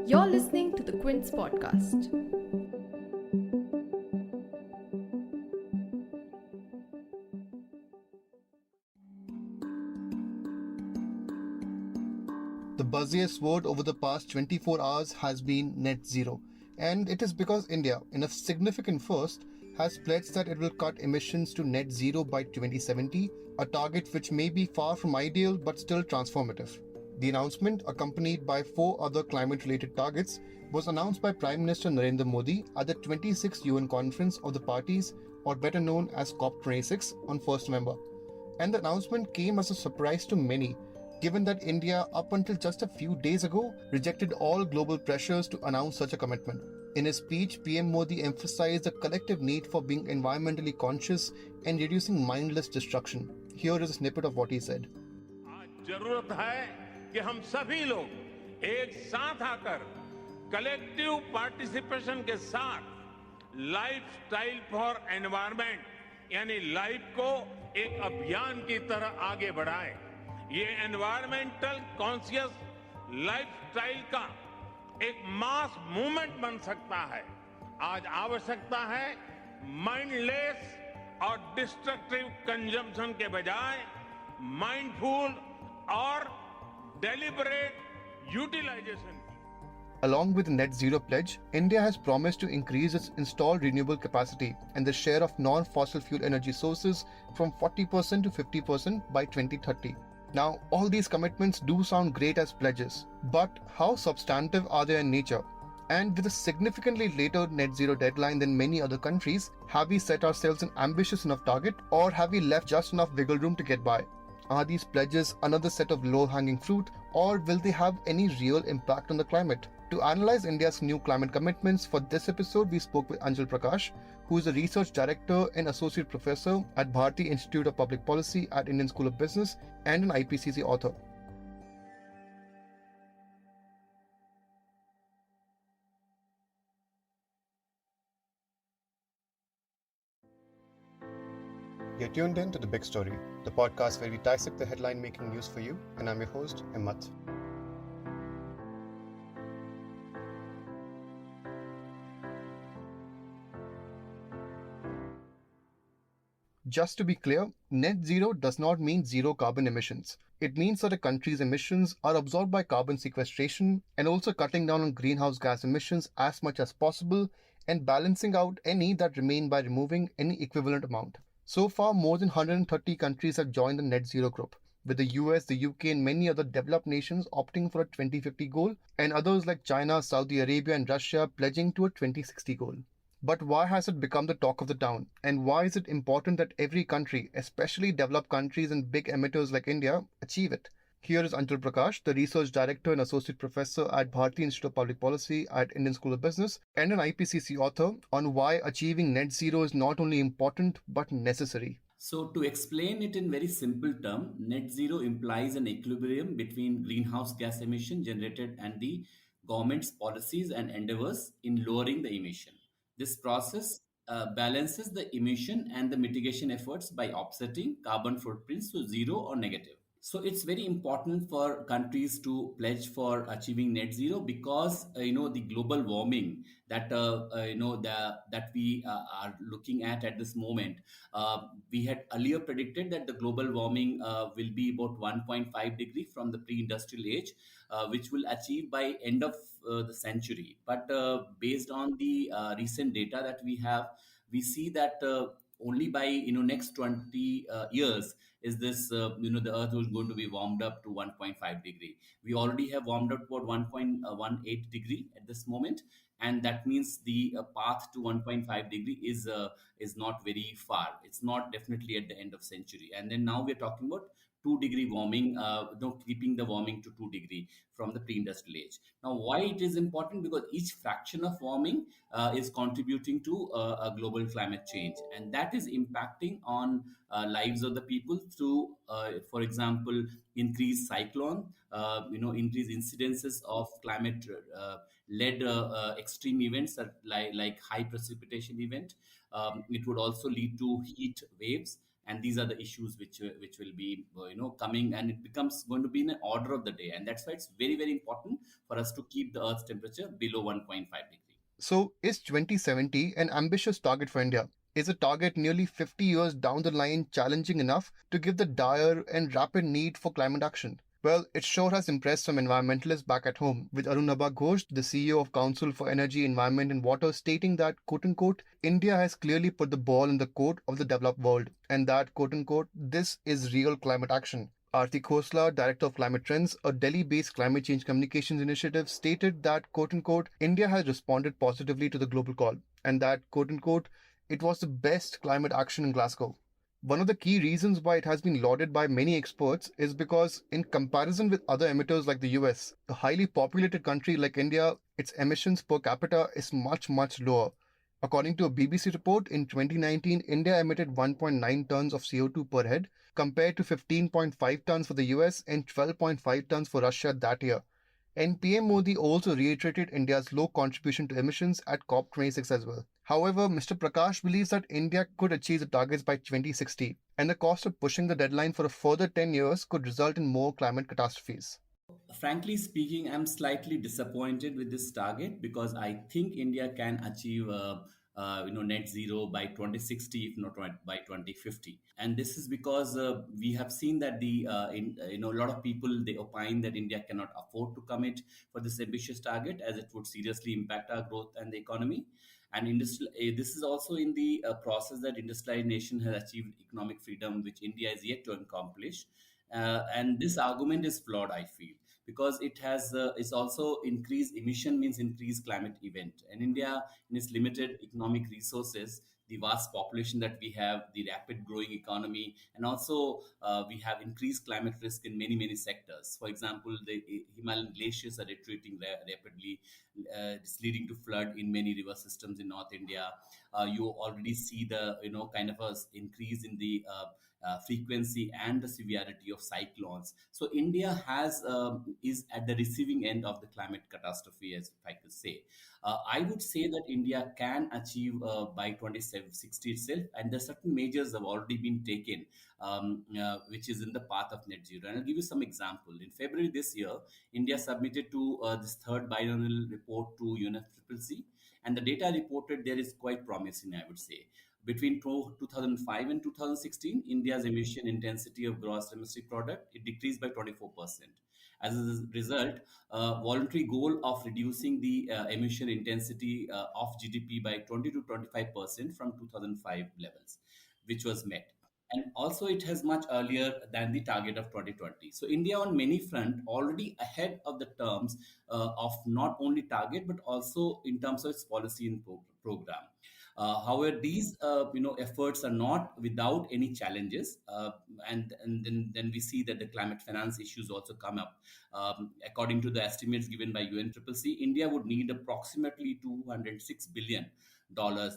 You're listening to the Quint's podcast. The buzziest word over the past 24 hours has been net zero. And it is because India, in a significant first, has pledged that it will cut emissions to net zero by 2070, a target which may be far from ideal but still transformative. The announcement, accompanied by four other climate related targets, was announced by Prime Minister Narendra Modi at the 26th UN Conference of the Parties, or better known as COP26, on 1st November. And the announcement came as a surprise to many, given that India, up until just a few days ago, rejected all global pressures to announce such a commitment. In his speech, PM Modi emphasized the collective need for being environmentally conscious and reducing mindless destruction. Here is a snippet of what he said. आज जरूरत है कि हम सभी लोग एक साथ आकर कलेक्टिव पार्टिसिपेशन के साथ लाइफस्टाइल फॉर एनवायरनमेंट यानी लाइफ को एक अभियान की तरह आगे बढ़ाएं। ये एनवायरमेंटल कॉन्शियस लाइफस्टाइल का एक मास मूवमेंट बन सकता है। आज आवश्यकता है माइंडलेस और डिस्ट्रक्टिव कंजम्पशन के बजाय माइंडफुल और deliberate utilization. Along with the net zero pledge, India has promised to increase its installed renewable capacity and the share of non-fossil fuel energy sources from 40% to 50% by 2030. Now, all these commitments do sound great as pledges, but how substantive are they in nature? And with a significantly later net zero deadline than many other countries, have we set ourselves an ambitious enough target, or have we left just enough wiggle room to get by? Are these pledges another set of low-hanging fruit, or will they have any real impact on the climate? To analyze India's new climate commitments, for this episode we spoke with Anjal Prakash, who is a research director and associate professor at Bharati Institute of Public Policy at Indian School of Business and an IPCC author. You're tuned in to The Big Story, the podcast where we dissect the headline-making news for you, and I'm your host, Himmat. Just to be clear, net zero does not mean zero carbon emissions. It means that a country's emissions are absorbed by carbon sequestration and also cutting down on greenhouse gas emissions as much as possible and balancing out any that remain by removing any equivalent amount. So far, more than 130 countries have joined the net zero group, with the US, the UK, and many other developed nations opting for a 2050 goal, and others like China, Saudi Arabia, and Russia pledging to a 2060 goal. But why has it become the talk of the town? And why is it important that every country, especially developed countries and big emitters like India, achieve it? Here is Anjal Prakash, the research director and associate professor at Bharati Institute of Public Policy at Indian School of Business and an IPCC author, on why achieving net zero is not only important but necessary. So, to explain it in very simple term, net zero implies an equilibrium between greenhouse gas emission generated and the government's policies and endeavors in lowering the emission. This process balances the emission and the mitigation efforts by offsetting carbon footprints to zero or negative. So it's very important for countries to pledge for achieving net zero because the global warming that that we are looking at this moment. We had earlier predicted that the global warming will be about 1.5 degree from the pre-industrial age, which will achieve by end of the century. But based on the recent data that we have, we see that only by next 20 years is this the earth is going to be warmed up to 1.5 degree. We already have warmed up about 1.18 degree at this moment, and that means the path to 1.5 degree is not very far. It's not definitely at the end of century. And then now we're talking about 2 degree warming, keeping the warming to 2 degree from the pre-industrial age. Now, why it is important? Because each fraction of warming is contributing to a global climate change, and that is impacting on lives of the people through, for example, increased cyclone, increased incidences of climate-led extreme events like high precipitation event. It would also lead to heat waves And these are the issues which will be coming, and it becomes going to be in an order of the day. And that's why it's very, very important for us to keep the Earth's temperature below 1.5 degree. So, is 2070 an ambitious target for India? Is a target nearly 50 years down the line challenging enough to give the dire and rapid need for climate action? Well, it sure has impressed some environmentalists back at home, with Arunabha Ghosh, the CEO of Council for Energy, Environment and Water, stating that, quote-unquote, India has clearly put the ball in the court of the developed world, and that, quote-unquote, this is real climate action. Aarti Khosla, Director of Climate Trends, a Delhi-based climate change communications initiative, stated that, quote-unquote, India has responded positively to the global call, and that, quote-unquote, it was the best climate action in Glasgow. One of the key reasons why it has been lauded by many experts is because, in comparison with other emitters like the US, a highly populated country like India, its emissions per capita is much, much lower. According to a BBC report, in 2019, India emitted 1.9 tons of CO2 per head, compared to 15.5 tons for the US and 12.5 tons for Russia that year. And PM Modi also reiterated India's low contribution to emissions at COP26 as well. However, Mr. Prakash believes that India could achieve the targets by 2060, and the cost of pushing the deadline for a further 10 years could result in more climate catastrophes. Frankly speaking, I'm slightly disappointed with this target, because I think India can achieve net zero by 2060, if not by 2050. And this is because we have seen that a lot of people, they opine that India cannot afford to commit for this ambitious target, as it would seriously impact our growth and the economy. And this is also in the process that industrialized nation has achieved economic freedom, which India is yet to accomplish. And this argument is flawed, I feel, because it's also increased emission means increased climate event. And India, in its limited economic resources, the vast population that we have, the rapid growing economy, and also we have increased climate risk in many, many sectors. For example, the Himalayan glaciers are retreating rapidly. It's leading to flood in many river systems in North India. You already see the kind of a increase in the frequency and the severity of cyclones. So India is at the receiving end of the climate catastrophe, as if I could say. I would say that India can achieve by 2060 itself, and there are certain measures have already been taken, which is in the path of net zero. And I'll give you some example. In February this year, India submitted to this third biennial report to UNFCCC, and the data reported there is quite promising, I would say. Between 2005 and 2016, India's emission intensity of gross domestic product, it decreased by 24%. As a result, voluntary goal of reducing the emission intensity of GDP by 20 to 25% from 2005 levels, which was met. And also, it has much earlier than the target of 2020. So India, on many front, already ahead of the terms of not only target but also in terms of its policy and program. However, these efforts are not without any challenges, and then we see that the climate finance issues also come up. According to the estimates given by UNFCCC, India would need approximately $206 billion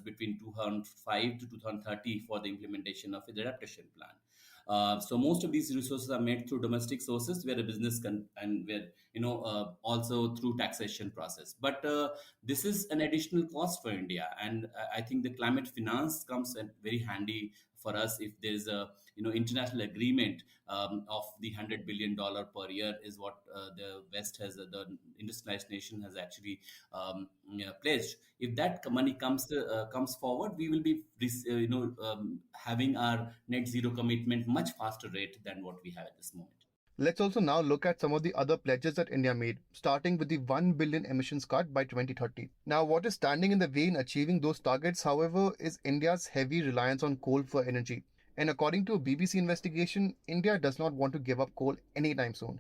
between 2005 to 2030 for the implementation of the adaptation plan. So most of these resources are made through domestic sources, where a business can, and where also through taxation process. But this is an additional cost for India, and I think the climate finance comes in very handy for us if there is a international agreement of the $100 billion per year is what the West has, the industrialized nation has actually pledged. If that money comes forward, we will be having our net zero commitment much faster rate than what we have at this moment. Let's also now look at some of the other pledges that India made, starting with the 1 billion emissions cut by 2030. Now, what is standing in the way in achieving those targets, however, is India's heavy reliance on coal for energy. And according to a BBC investigation, India does not want to give up coal anytime soon.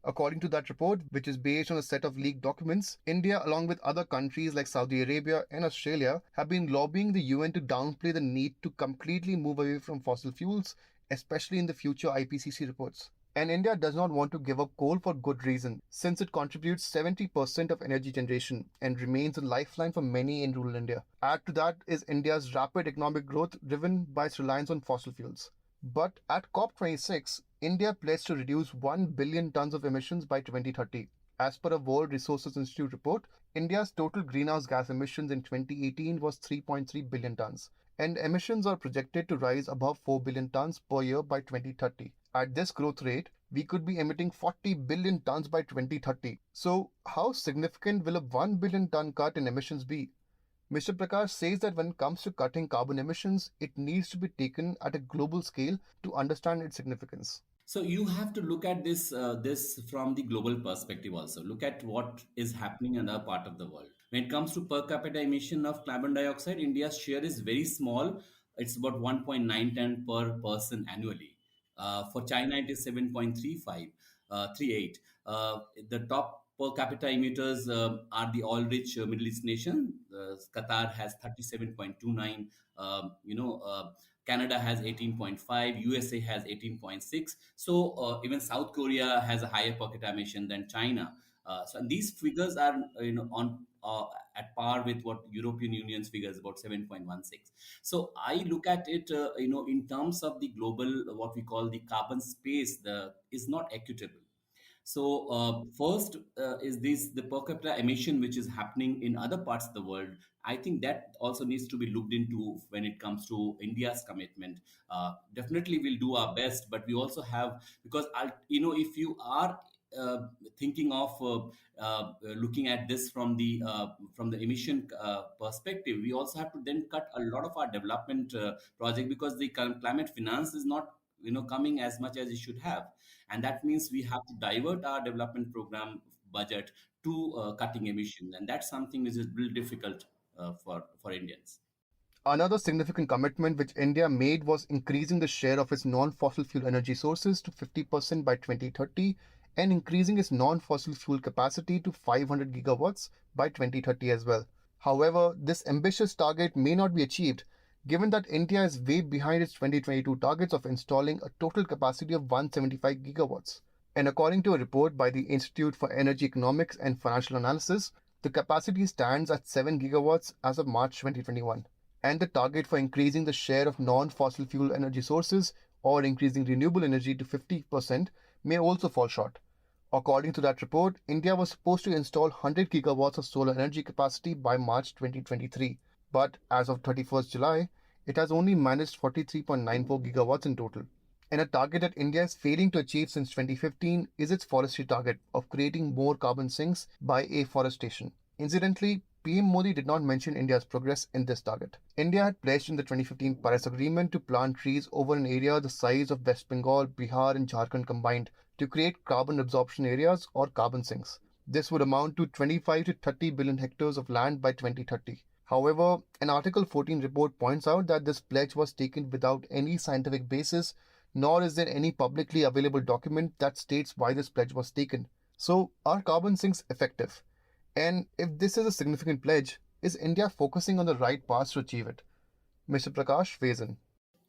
According to that report, which is based on a set of leaked documents, India, along with other countries like Saudi Arabia and Australia, have been lobbying the UN to downplay the need to completely move away from fossil fuels, especially in the future IPCC reports. And India does not want to give up coal for good reason, since it contributes 70% of energy generation and remains a lifeline for many in rural India. Add to that is India's rapid economic growth driven by its reliance on fossil fuels. But at COP26, India pledged to reduce 1 billion tons of emissions by 2030. As per a World Resources Institute report, India's total greenhouse gas emissions in 2018 was 3.3 billion tons. and emissions are projected to rise above 4 billion tons per year by 2030. At this growth rate, we could be emitting 40 billion tons by 2030. So, how significant will a 1 billion ton cut in emissions be? Mr. Prakash says that when it comes to cutting carbon emissions, it needs to be taken at a global scale to understand its significance. So you have to look at this from the global perspective also. Look at what is happening in other part of the world. When it comes to per capita emission of carbon dioxide, India's share is very small. It's about 1.9 ton per person annually. For China, it is 7.35, 38. The top per capita emitters are the oil-rich Middle East nation. Qatar has 37.29. Canada has 18.5, USA has 18.6. So even South Korea has a higher per capita emission than China. So these figures are on at par with what European Union's figures about 7.16. So I look at it in terms of the global what we call the carbon space the is not equitable. So first is this the per capita emission which is happening in other parts of the world. I think that also needs to be looked into when it comes to India's commitment. Definitely, we'll do our best, but we also have because if you are uh, thinking of looking at this from the emission perspective, we also have to then cut a lot of our development project because the climate finance is not coming as much as it should have, and that means we have to divert our development program budget to cutting emissions, and that's something which is really difficult for Indians. Another significant commitment which India made was increasing the share of its non fossil fuel energy sources to 50% by 2030 and increasing its non fossil fuel capacity to 500 gigawatts by 2030 as well. However, this ambitious target may not be achieved given that India is way behind its 2022 targets of installing a total capacity of 175 gigawatts. And according to a report by the Institute for Energy Economics and Financial Analysis, the capacity stands at 7 gigawatts as of March 2021, and the target for increasing the share of non fossil fuel energy sources or increasing renewable energy to 50% may also fall short. According to that report, India was supposed to install 100 gigawatts of solar energy capacity by March 2023, but as of 31st July, it has only managed 43.94 gigawatts in total. And a target that India is failing to achieve since 2015 is its forestry target of creating more carbon sinks by afforestation. Incidentally, PM Modi did not mention India's progress in this target. India had pledged in the 2015 Paris Agreement to plant trees over an area the size of West Bengal, Bihar, and Jharkhand combined to create carbon absorption areas or carbon sinks. This would amount to 25 to 30 billion hectares of land by 2030. However, an Article 14 report points out that this pledge was taken without any scientific basis, nor is there any publicly available document that states why this pledge was taken. So, are carbon sinks effective? And if this is a significant pledge, is India focusing on the right path to achieve it? Mr. Prakash weighs in.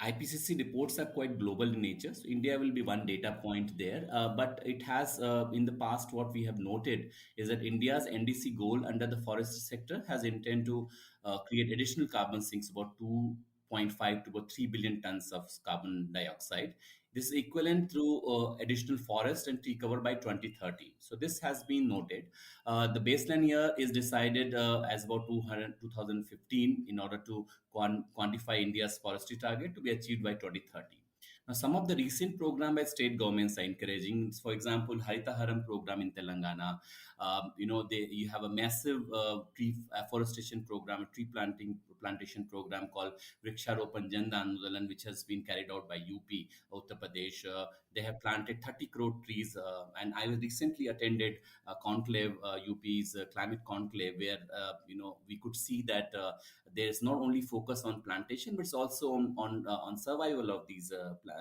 IPCC reports are quite global in nature. So India will be one data point there. But it has, in the past, what we have noted is that India's NDC goal under the forestry sector has intent to create additional carbon sinks, about 2.5 to about 3 billion tons of carbon dioxide. This is equivalent through additional forest and tree cover by 2030. So this has been noted. The baseline year is decided as about 2015 in order to quantify India's forestry target to be achieved by 2030. Now, some of the recent program by state governments are encouraging. For example, Harita Haram program in Telangana. You have a massive tree afforestation program, a plantation program called Vriksharopan Jan Andolan, which has been carried out by UP, Uttar Pradesh. They have planted 30 crore trees, and I recently attended a conclave, UP's climate conclave, where we could see that there is not only focus on plantation, but it's also on survival of these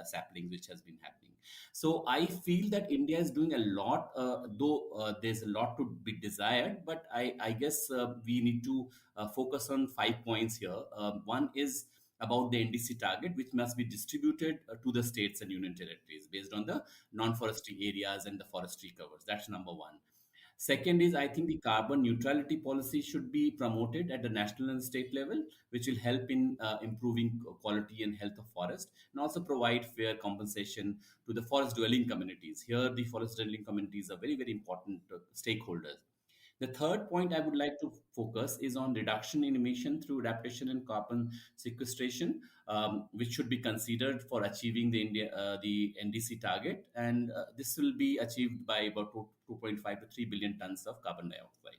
saplings, which has been happening. So I feel that India is doing a lot, though there's a lot to be desired. But I guess we need to focus on 5 points here. One is about the NDC target, which must be distributed to the states and union territories based on the non-forestry areas and the forestry covers. That's number one. Second is, I think the carbon neutrality policy should be promoted at the national and state level, which will help in improving quality and health of forest, and also provide fair compensation to the forest dwelling communities. Here, the forest dwelling communities are very, very important stakeholders. The third point I would like to focus is on reduction in emission through adaptation and carbon sequestration, which should be considered for achieving the NDC target, and this will be achieved by about 2.5 to 3 billion tons of carbon dioxide.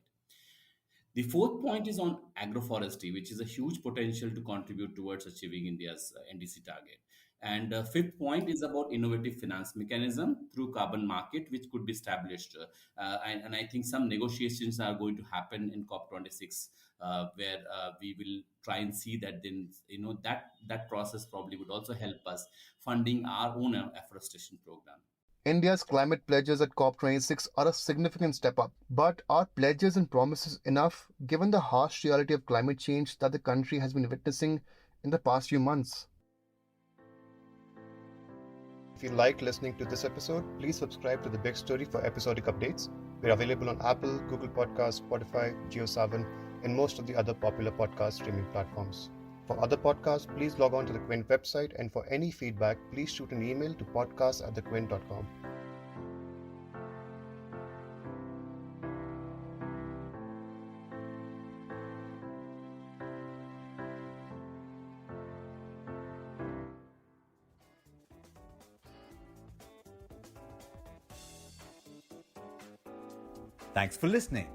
The fourth point is on agroforestry, which is a huge potential to contribute towards achieving India's NDC target. And fifth point is about innovative finance mechanism through carbon market, which could be established. And I think some negotiations are going to happen in COP26, where we will try and see that then that process probably would also help us funding our own afforestation program. India's climate pledges at COP26 are a significant step up. But are pledges and promises enough given the harsh reality of climate change that the country has been witnessing in the past few months? If you liked listening to this episode, please subscribe to The Big Story for episodic updates. We're available on Apple, Google Podcasts, Spotify, JioSaavn, and most of the other popular podcast streaming platforms. For other podcasts, please log on to the Quint website, and for any feedback, please shoot an email to podcast@thequint.com. Thanks for listening.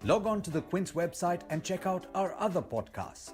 Log on to the Quint's website and check out our other podcasts.